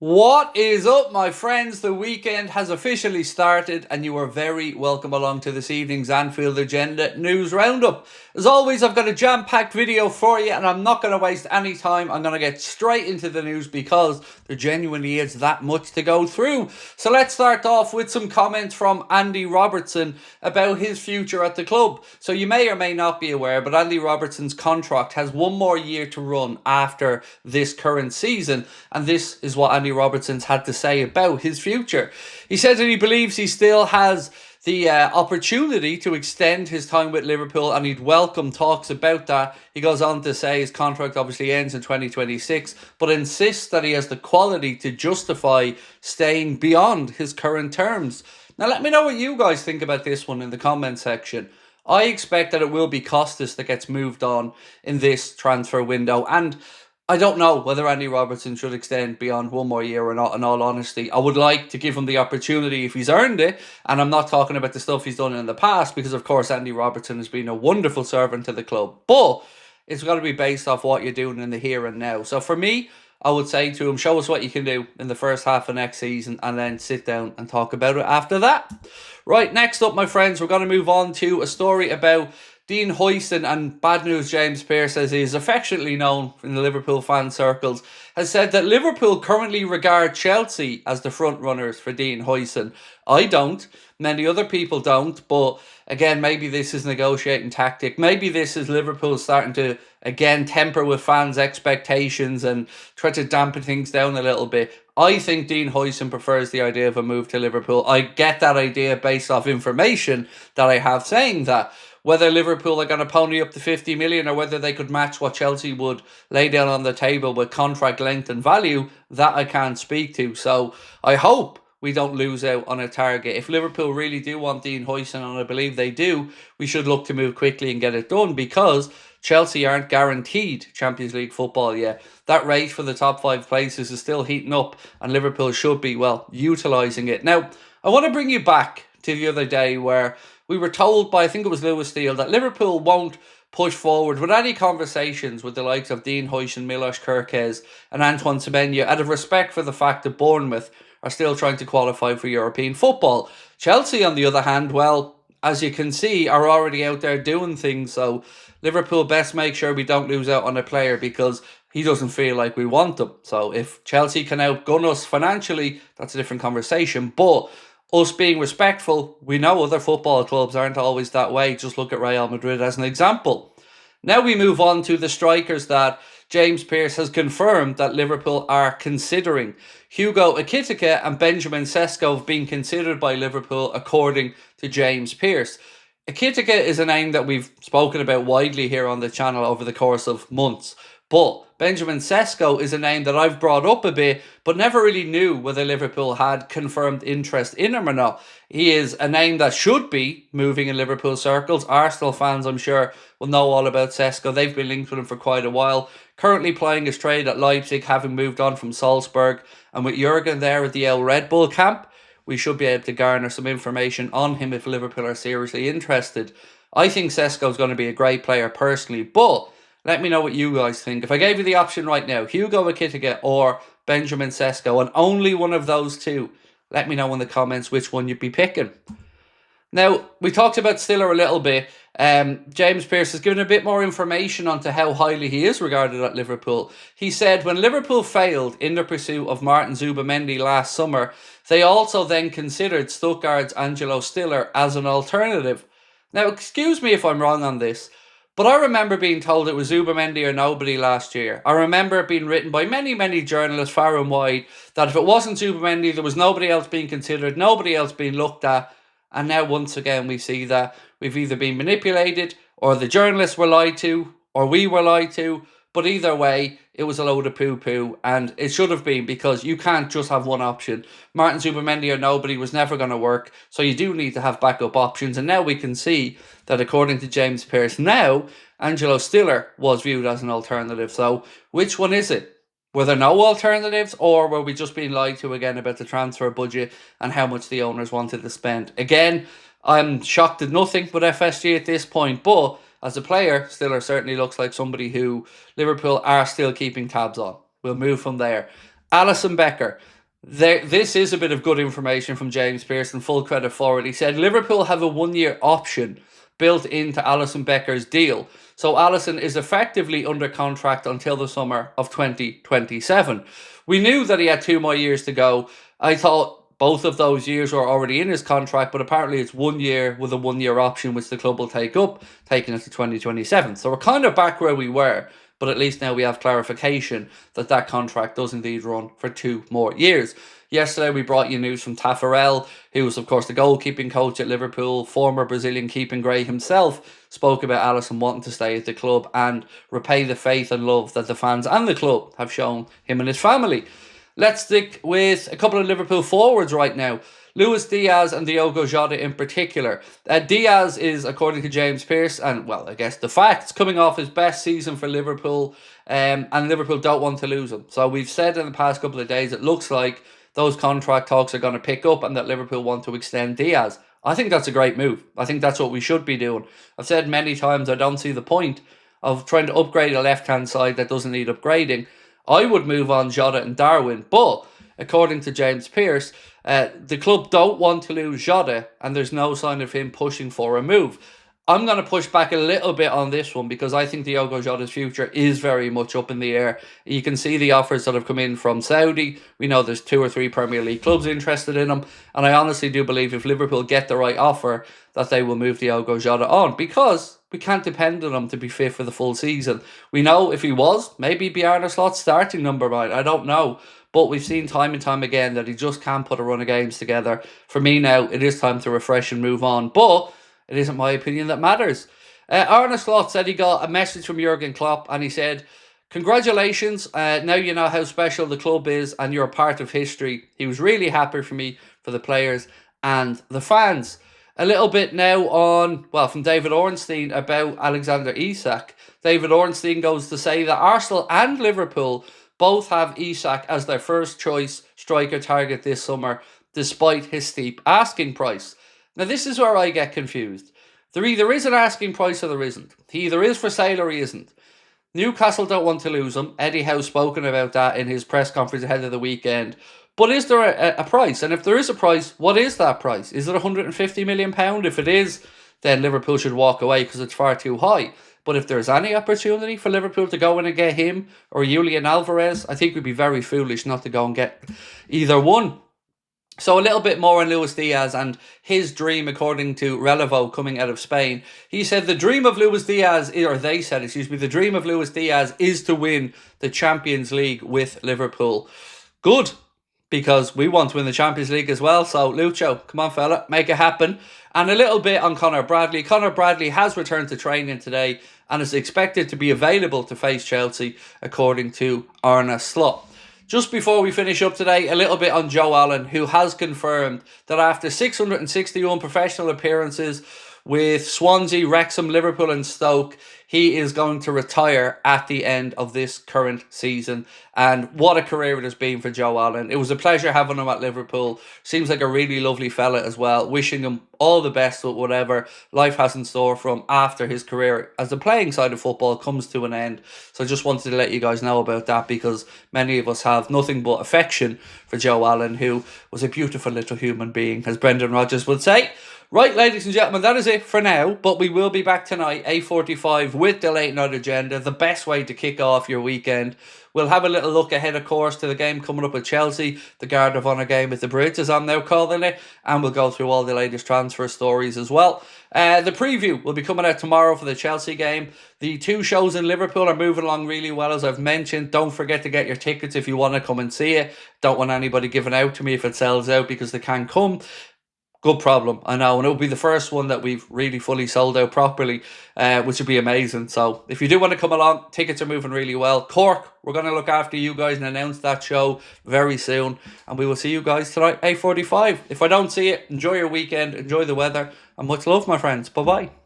What is up, my friends? The weekend has officially started and you are very welcome along to this evening's Anfield Agenda News Roundup. As always, I've got a jam-packed video for you and I'm not going to waste any time. I'm going to get straight into the news because there genuinely is that much to go through. So let's start off with some comments from Andy Robertson about his future at the club. So you may or may not be aware, but Andy Robertson's contract has one more year to run after this current season, and this is what Andy Robertson's had to say about his future. He says that he believes he still has the opportunity to extend his time with Liverpool and he'd welcome talks about that. He goes on to say his contract obviously ends in 2026, but insists that he has the quality to justify staying beyond his current terms. Now let me know what you guys think about this one in the comment section. I expect that it will be Costas that gets moved on in this transfer window, and I don't know whether Andy Robertson should extend beyond one more year or not, in all honesty. I would like to give him the opportunity if he's earned it, and I'm not talking about the stuff he's done in the past, because of course Andy Robertson has been a wonderful servant to the club, but it's got to be based off what you're doing in the here and now. So for me, I would say to him, show us what you can do in the first half of next season and then sit down and talk about it after that. Right, next up, my friends, we're going to move on to a story about Dean Huijsen, and Bad News James Pearce, as he is affectionately known in the Liverpool fan circles, has said that Liverpool currently regard Chelsea as the front runners for Dean Huijsen. I don't. Many other people don't. But again, maybe this is negotiating tactic. Maybe this is Liverpool starting to, again, temper with fans' expectations and try to dampen things down a little bit. I think Dean Huijsen prefers the idea of a move to Liverpool. I get that idea based off information that I have saying that. Whether Liverpool are going to pony up the 50 million or whether they could match what Chelsea would lay down on the table with contract length and value, that I can't speak to. So I hope we don't lose out on a target. If Liverpool really do want Dean Huijsen, and I believe they do, we should look to move quickly and get it done, because Chelsea aren't guaranteed Champions League football yet. That race for the top 5 places is still heating up and Liverpool should be, well, utilising it. Now, I want to bring you back to the other day where we were told by, I think it was Lewis Steele, that Liverpool won't push forward with any conversations with the likes of Dean Huijsen, Milos Kerkez and Antoine Semenyo out of respect for the fact that Bournemouth are still trying to qualify for European football. Chelsea, on the other hand, well, as you can see, are already out there doing things, so Liverpool best make sure we don't lose out on a player because he doesn't feel like we want him. So if Chelsea can outgun us financially, that's a different conversation, but us being respectful, we know other football clubs aren't always that way. Just look at Real Madrid as an example. Now we move on to the strikers that James Pearce has confirmed that Liverpool are considering. Hugo EKITIKE and Benjamin SESKO have been considered by Liverpool, according to James Pearce. EKITIKE is a name that we've spoken about widely here on the channel over the course of months. But Benjamin SESKO is a name that I've brought up a bit, but never really knew whether Liverpool had confirmed interest in him or not. He is a name that should be moving in Liverpool circles. Arsenal fans, I'm sure, will know all about SESKO. They've been linked with him for quite a while. Currently playing his trade at Leipzig, having moved on from Salzburg. And with Jurgen there at the El Red Bull camp, we should be able to garner some information on him if Liverpool are seriously interested. I think SESKO is going to be a great player personally, but let me know what you guys think. If I gave you the option right now, Hugo EKITIKE or Benjamin SESKO, and only one of those two, let me know in the comments which one you'd be picking. Now, we talked about Stiller a little bit. James Pearce has given a bit more information onto how highly he is regarded at Liverpool. He said when Liverpool failed in the pursuit of Martin ZUBIMENDI last summer, they also then considered Stuttgart's Angelo Stiller as an alternative. Now, excuse me if I'm wrong on this, but I remember being told it was ZUBIMENDI or nobody last year. I remember it being written by many journalists far and wide that if it wasn't ZUBIMENDI, there was nobody else being considered, nobody else being looked at. And now once again we see that we've either been manipulated or the journalists were lied to or we were lied to. But either way, it was a load of poo-poo, and it should have been, because you can't just have one option. Martin ZUBIMENDI or nobody was never going to work, so you do need to have backup options. And now we can see that, according to James Pearce, now Angelo Stiller was viewed as an alternative. So which one is it? Were there no alternatives, or were we just being lied to again about the transfer budget and how much the owners wanted to spend? Again, I'm shocked at nothing with FSG at this point, but as a player, Stiller certainly looks like somebody who Liverpool are still keeping tabs on. We'll move from there. Alisson Becker. This is a bit of good information from James Pearson, full credit for it. He said Liverpool have a 1-year option built into Alisson Becker's deal. So Alisson is effectively under contract until the summer of 2027. We knew that he had 2 more years to go. I thought both of those years were already in his contract, but apparently it's 1 year with a 1-year option, which the club will take up, taking it to 2027. So we're kind of back where we were, but at least now we have clarification that that contract does indeed run for 2 more years. Yesterday we brought you news from Taffarel, who was of course the goalkeeping coach at Liverpool, former Brazilian keeping great himself, spoke about Alisson wanting to stay at the club and repay the faith and love that the fans and the club have shown him and his family. Let's stick with a couple of Liverpool forwards right now. Luis Diaz and Diogo Jota in particular. Diaz is, according to James Pearce, and well, I guess the facts, coming off his best season for Liverpool, and Liverpool don't want to lose him. So we've said in the past couple of days, it looks like those contract talks are going to pick up and that Liverpool want to extend Diaz. I think that's a great move. I think that's what we should be doing. I've said many times I don't see the point of trying to upgrade a left-hand side that doesn't need upgrading. I would move on Jota and Darwin, but according to James Pearce, the club don't want to lose Jota and there's no sign of him pushing for a move. I'm going to push back a little bit on this one because I think Diogo Jota's future is very much up in the air. You can see the offers that have come in from Saudi. We know there's 2 or 3 Premier League clubs interested in him. And I honestly do believe if Liverpool get the right offer, that they will move Diogo Jota on because we can't depend on him to be fit for the full season. We know if he was, maybe he'd be Arne Slot's starting number, right? I don't know. But we've seen time and time again that he just can't put a run of games together. For me now, it is time to refresh and move on. But it isn't my opinion that matters. Arne Slot said he got a message from Jurgen Klopp and he said, congratulations, now you know how special the club is and you're a part of history. He was really happy for me, for the players and the fans. A little bit now on, well, from David Ornstein about Alexander Isak. David Ornstein goes to say that Arsenal and Liverpool both have Isak as their first choice striker target this summer, despite his steep asking price. Now, this is where I get confused. There either is an asking price or there isn't. He either is for sale or he isn't. Newcastle don't want to lose him. Eddie Howe spoken about that in his press conference ahead of the weekend. But is there a price? And if there is a price, what is that price? Is it £150 million? If it is, then Liverpool should walk away because it's far too high. But if there's any opportunity for Liverpool to go in and get him or Julian Alvarez, I think we'd be very foolish not to go and get either one. So a little bit more on Luis Diaz and his dream, according to Relevo, coming out of Spain. He said the dream of Luis Diaz, or they said, excuse me, the dream of Luis Diaz is to win the Champions League with Liverpool. Good, because we want to win the Champions League as well. So, Lucho, come on, fella, make it happen. And a little bit on Conor Bradley. Conor Bradley has returned to training today and is expected to be available to face Chelsea, according to Arne Slot. Just before we finish up today, a little bit on Joe Allen, who has confirmed that after 661 professional appearances with Swansea, Wrexham, Liverpool and Stoke, he is going to retire at the end of this current season. And what a career it has been for Joe Allen. It was a pleasure having him at Liverpool. Seems like a really lovely fella as well. Wishing him all the best with whatever life has in store for him after his career as the playing side of football comes to an end. So I just wanted to let you guys know about that because many of us have nothing but affection for Joe Allen, who was a beautiful little human being, as Brendan Rodgers would say. Right, ladies and gentlemen, that is it for now, but we will be back tonight, 8:45, with the late night agenda, the best way to kick off your weekend. We'll have a little look ahead, of course, to the game coming up with Chelsea, the Guard of Honour game at the Bridge, as I'm now calling it, and we'll go through all the latest transfer stories as well. The preview will be coming out tomorrow for the Chelsea game. The 2 shows in Liverpool are moving along really well, as I've mentioned. Don't forget to get your tickets if you want to come and see it. Don't want anybody giving out to me if it sells out because they can't come. Good problem, I know, and it will be the first one that we've really fully sold out properly, which would be amazing. So if you do want to come along, tickets are moving really well. Cork, we're going to look after you guys and announce that show very soon, and we will see you guys tonight, 8:45. If I don't see it, enjoy your weekend, enjoy the weather, and much love, my friends. Bye-bye.